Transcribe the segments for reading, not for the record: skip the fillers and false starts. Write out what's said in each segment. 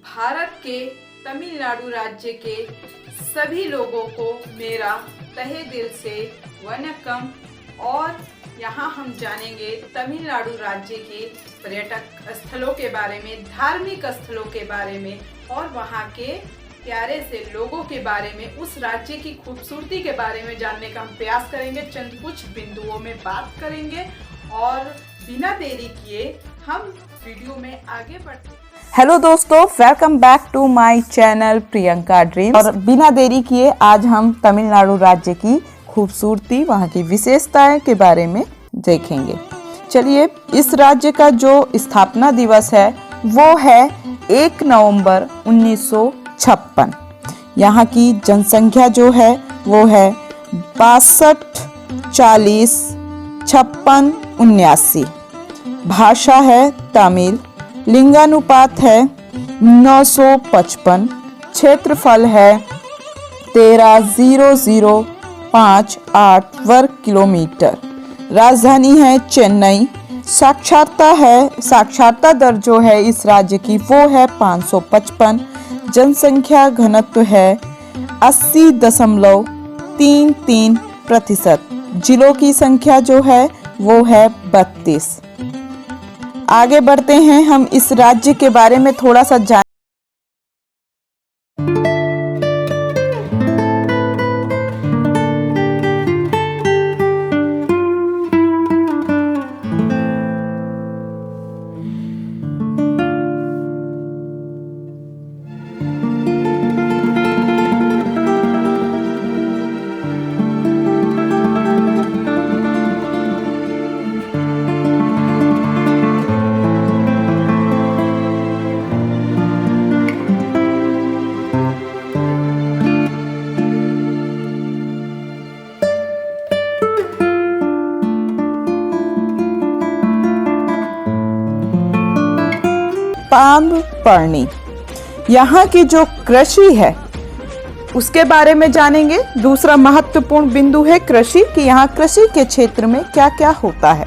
भारत के तमिलनाडु राज्य के सभी लोगों को मेरा तहे दिल से वनकम। और यहाँ हम जानेंगे तमिलनाडु राज्य के पर्यटक स्थलों के बारे में, धार्मिक स्थलों के बारे में और वहाँ के प्यारे से लोगों के बारे में, उस राज्य की खूबसूरती के बारे में जानने का हम प्रयास करेंगे। चंद कुछ बिंदुओं में बात करेंगे और बिना देरी किए हम वीडियो में आगे बढ़ते हैं। हेलो दोस्तों, welcome back to my channel Priyanka dreams. और बिना देरी किए आज हम तमिलनाडु राज्य की खूबसूरती, वहाँ की विशेषताएं के बारे में देखेंगे। चलिए, इस राज्य का जो स्थापना दिवस है वो है 1 नवंबर 1956। यहाँ की जनसंख्या जो है वो है 62, 40, 56, 79। भाषा है तमिल। लिंगानुपात है 955। क्षेत्रफल है 13,058 वर्ग किलोमीटर। राजधानी है चेन्नई। साक्षरता दर जो है इस राज्य की वो है 555। जनसंख्या घनत्व है 80.33%। जिलों की संख्या जो है वो है 32। आगे बढ़ते हैं, हम इस राज्य के बारे में थोड़ा सा जान। पाम्बपर्णी, यहाँ की जो कृषि है उसके बारे में जानेंगे। दूसरा महत्वपूर्ण बिंदु है कृषि, कि यहाँ कृषि के क्षेत्र में क्या क्या होता है।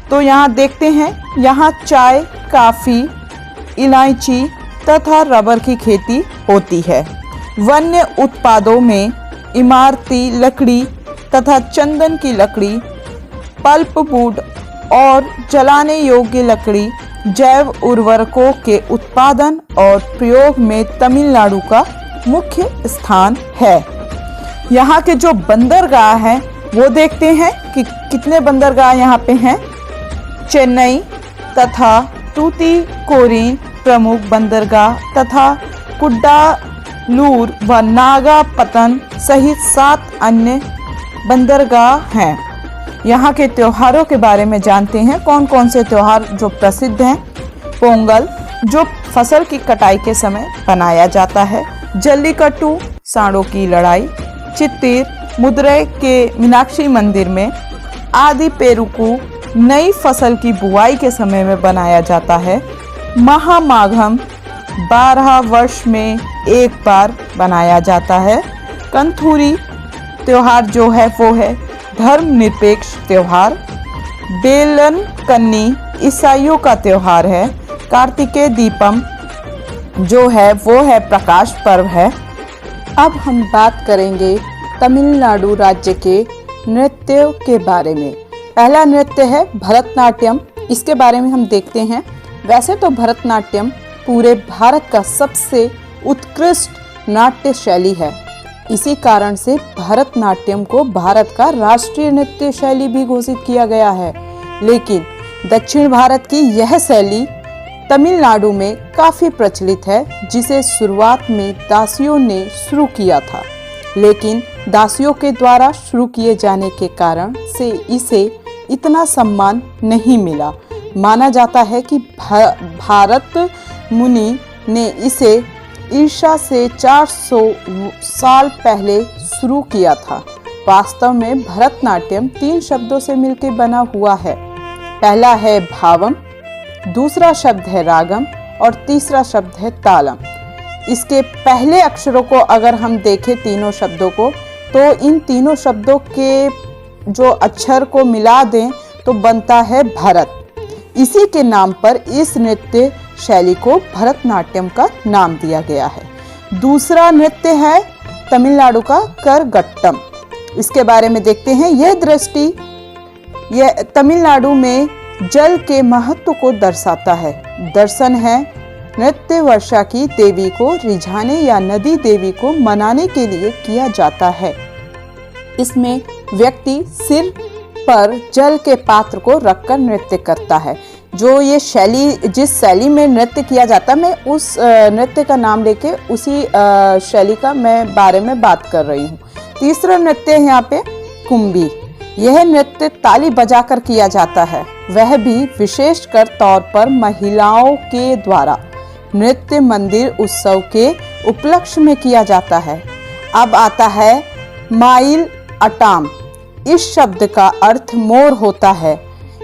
तो यहाँ देखते हैं, यहाँ चाय, काफी, इलायची तथा रबर की खेती होती है। वन्य उत्पादों में इमारती लकड़ी तथा चंदन की लकड़ी, पल्पवुड और जलाने योग्य लकड़ी, जैव उर्वरकों के उत्पादन और प्रयोग में तमिलनाडु का मुख्य स्थान है। यहाँ के जो बंदरगाह हैं वो देखते हैं कि कितने बंदरगाह यहाँ पे हैं। चेन्नई तथा तूतीकोरिन प्रमुख बंदरगाह तथा कुड्डालूर व नागापत्तनम सहित 7 अन्य बंदरगाह हैं। यहाँ के त्योहारों के बारे में जानते हैं। कौन कौन से त्योहार जो प्रसिद्ध हैं। पोंगल, जो फसल की कटाई के समय मनाया जाता है। जल्लीकट्टू, सांडों की लड़ाई। चित्तीर, मदुरई के मीनाक्षी मंदिर में। आदि पेरुकू, नई फसल की बुआई के समय में बनाया जाता है। महामाघम, 12 वर्ष में एक बार बनाया जाता है। कंथूरी त्योहार जो है वो है धर्मनिरपेक्ष त्योहार। बेलन कन्नी ईसाइयों का त्योहार है। कार्तिकेय दीपम जो है वो है प्रकाश पर्व है। अब हम बात करेंगे तमिलनाडु राज्य के नृत्यों के बारे में। पहला नृत्य है भरतनाट्यम। इसके बारे में हम देखते हैं। वैसे तो भरतनाट्यम पूरे भारत का सबसे उत्कृष्ट नाट्य शैली है। इसी कारण से भरतनाट्यम को भारत का राष्ट्रीय नृत्य शैली भी घोषित किया गया है। लेकिन दक्षिण भारत की यह शैली तमिलनाडु में काफी प्रचलित है, जिसे शुरुआत में दासियों ने शुरू किया था। लेकिन दासियों के द्वारा शुरू किए जाने के कारण से इसे इतना सम्मान नहीं मिला। माना जाता है कि भारत मुनि ने इसे ईसा से 400 साल पहले शुरू किया था। वास्तव में भरतनाट्यम 3 शब्दों से मिलकर बना हुआ है। पहला है भावम, दूसरा शब्द है रागम और तीसरा शब्द है तालम। इसके पहले अक्षरों को अगर हम देखें, तीनों शब्दों को, तो इन तीनों शब्दों के जो अक्षर को मिला दें तो बनता है भरत। इसी के नाम पर इस नृत्य शैली को भरतनाट्यम का नाम दिया गया है। दूसरा नृत्य है तमिलनाडु का करगट्टम। इसके बारे में देखते हैं। यह तमिलनाडु में जल के महत्व को दर्शाता है। दर्शन है नृत्य वर्षा की देवी को रिझाने या नदी देवी को मनाने के लिए किया जाता है। इसमें व्यक्ति सिर पर जल के पात्र को रखकर नृत्य करता है। जो ये शैली, जिस शैली में नृत्य किया जाता है, मैं उस नृत्य का नाम लेके उसी शैली का मैं बारे में बात कर रही हूँ। तीसरा नृत्य है यहाँ पे कुंभी। यह नृत्य ताली बजाकर किया जाता है, वह भी विशेषकर तौर पर महिलाओं के द्वारा नृत्य मंदिर उत्सव के उपलक्ष्य में किया जाता है। अब आता है माइल अटाम। इस शब्द का अर्थ मोर होता है।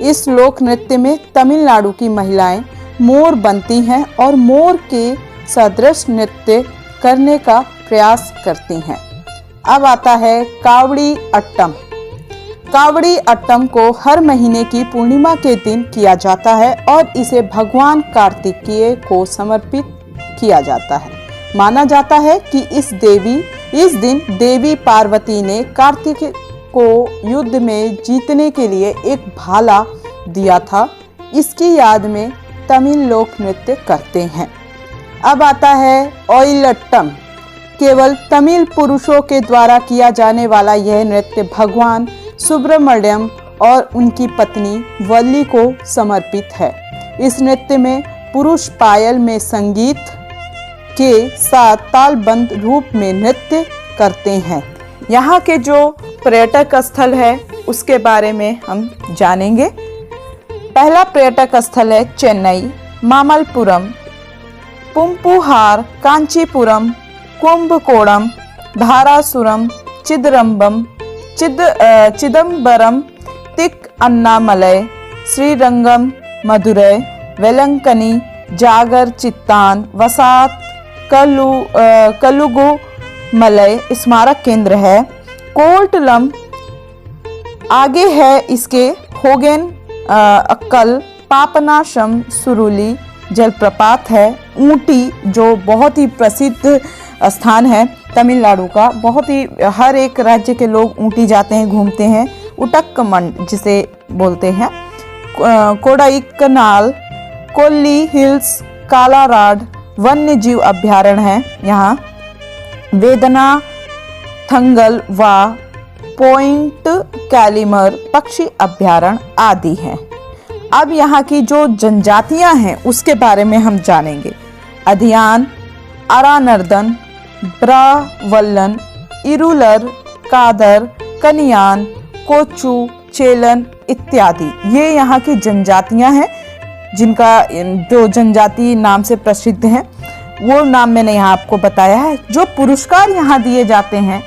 इस लोक नृत्य में तमिलनाडु की महिलाएं मोर बनती हैं और मोर के सदृश नृत्य करने का प्रयास करती हैं। अब आता है कावड़ी अट्टम। कावड़ी अट्टम को हर महीने की पूर्णिमा के दिन किया जाता है और इसे भगवान कार्तिकेय को समर्पित किया जाता है। माना जाता है कि इस दिन देवी पार्वती ने कार्तिक को युद्ध में जीतने के लिए एक भाला दिया था। इसकी याद में तमिल लोक नृत्य करते हैं। अब आता है ओयिलट्टम। केवल तमिल पुरुषों के द्वारा किया जाने वाला यह नृत्य भगवान सुब्रमण्यम और उनकी पत्नी वल्ली को समर्पित है। इस नृत्य में पुरुष पायल में संगीत के साथ तालबद्ध रूप में नृत्य करते हैं। यहाँ के जो पर्यटक स्थल है उसके बारे में हम जानेंगे। पहला पर्यटक स्थल है चेन्नई, मामल्लपुरम, पुंपुहार, कांचीपुरम, कुंभकोणम, धारासुरम, चिदम्बरम, तिक अन्नामलई, श्रीरंगम, मदुरै, वेलंकनी, जागर, चित्तान, वसात, कलुगु मलई स्मारक केंद्र है। कोर्टलम आगे है इसके होगेन अक्कल, पापनाशम, सुरुली जलप्रपात है। ऊटी जो बहुत ही प्रसिद्ध स्थान है तमिलनाडु का, बहुत ही हर एक राज्य के लोग ऊटी जाते हैं, घूमते हैं। उटक्कमंड जिसे बोलते हैं। कोडाईकनाल, कोल्ली हिल्स, कालाराड वन्य जीव अभ्यारण्य है यहाँ। वेदना थंगल व पॉइंट कैलिमर पक्षी अभ्यारण्य आदि हैं। अब यहाँ की जो जनजातियां हैं उसके बारे में हम जानेंगे। अधियान, अरानर्दन, ब्रावल्लन, इरुलर, कादर, कनियान, कोचू, चेलन इत्यादि ये यहाँ की जनजातियां हैं, जिनका जो जनजाति नाम से प्रसिद्ध हैं वो नाम मैंने यहाँ आपको बताया है। जो पुरस्कार यहाँ दिए जाते हैं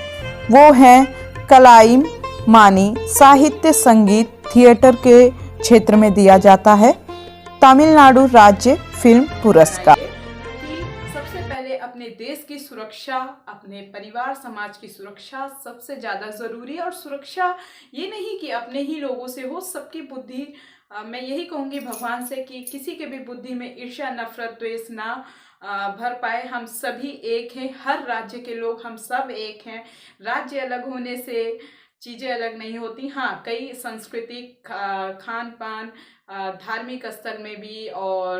वो हैं कलाइम मानी, साहित्य, संगीत, थिएटर के क्षेत्र में दिया जाता है। तमिलनाडु राज्य फिल्म पुरस्कार। सबसे पहले अपने देश की सुरक्षा, अपने परिवार समाज की सुरक्षा सबसे ज़्यादा ज़रूरी है। और सुरक्षा ये नहीं कि अपने ही लोगों से हो, सबकी बुद्धि मैं यही कहूँगी भगवान से कि किसी के भी बुद्धि में ईर्ष्या, नफरत, द्वेष ना भर पाए। हम सभी एक हैं, हर राज्य के लोग हम सब एक हैं। राज्य अलग होने से चीज़ें अलग नहीं होती। हाँ, कई सांस्कृतिक, खान पान, धार्मिक स्थल में भी और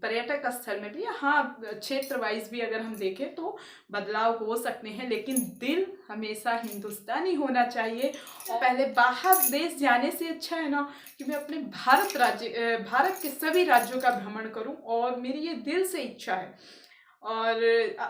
पर्यटक स्थल में भी, हाँ क्षेत्र वाइज भी अगर हम देखें तो बदलाव हो सकते हैं, लेकिन दिल हमेशा हिंदुस्तानी होना चाहिए। और पहले बाहर देश जाने से अच्छा है ना कि मैं अपने भारत के सभी राज्यों का भ्रमण करूं, और मेरी ये दिल से इच्छा है और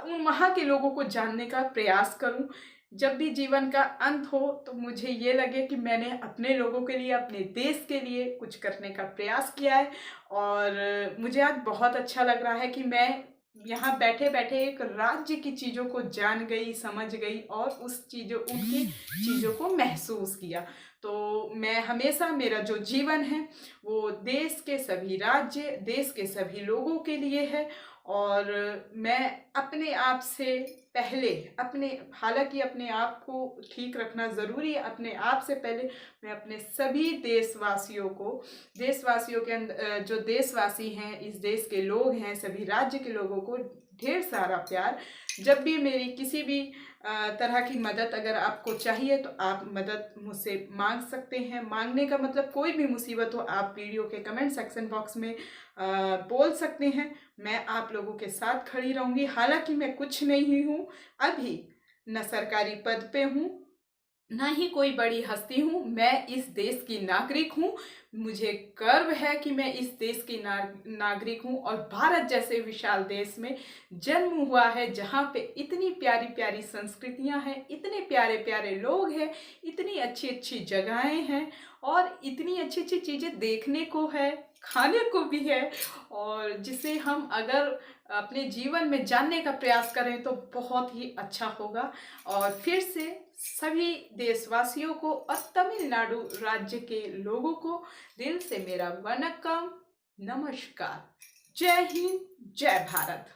उन वहाँ के लोगों को जानने का प्रयास करूं। जब भी जीवन का अंत हो तो मुझे ये लगे कि मैंने अपने लोगों के लिए, अपने देश के लिए कुछ करने का प्रयास किया है। और मुझे आज बहुत अच्छा लग रहा है कि मैं यहाँ बैठे बैठे एक राज्य की चीज़ों को जान गई, समझ गई और उनकी चीज़ों को महसूस किया। तो मैं हमेशा, मेरा जो जीवन है वो देश के सभी राज्य, देश के सभी लोगों के लिए है। और मैं अपने आप से पहले हालांकि अपने आप को ठीक रखना ज़रूरी है, अपने आप से पहले मैं अपने सभी देशवासियों के अंदर जो देशवासी हैं, इस देश के लोग हैं, सभी राज्य के लोगों को ढेर सारा प्यार। जब भी मेरी किसी भी तरह की मदद अगर आपको चाहिए तो आप मदद मुझसे मांग सकते हैं। मांगने का मतलब कोई भी मुसीबत हो आप वीडियो के कमेंट सेक्शन बॉक्स में बोल सकते हैं। मैं आप लोगों के साथ खड़ी रहूँगी। हालांकि मैं कुछ नहीं हूँ, अभी न सरकारी पद पे हूँ, ना ही कोई बड़ी हस्ती हूँ। मैं इस देश की नागरिक हूँ। मुझे गर्व है कि मैं इस देश की नागरिक हूँ और भारत जैसे विशाल देश में जन्म हुआ है, जहाँ पे इतनी प्यारी प्यारी संस्कृतियाँ हैं, इतने प्यारे प्यारे लोग हैं, इतनी अच्छी अच्छी जगहें हैं और इतनी अच्छी अच्छी चीज़ें देखने को है, खाने को भी है, और जिसे हम अगर अपने जीवन में जानने का प्रयास करें तो बहुत ही अच्छा होगा। और फिर से सभी देशवासियों को और तमिलनाडु राज्य के लोगों को दिल से मेरा वनकम, नमस्कार। जय हिंद, जय भारत।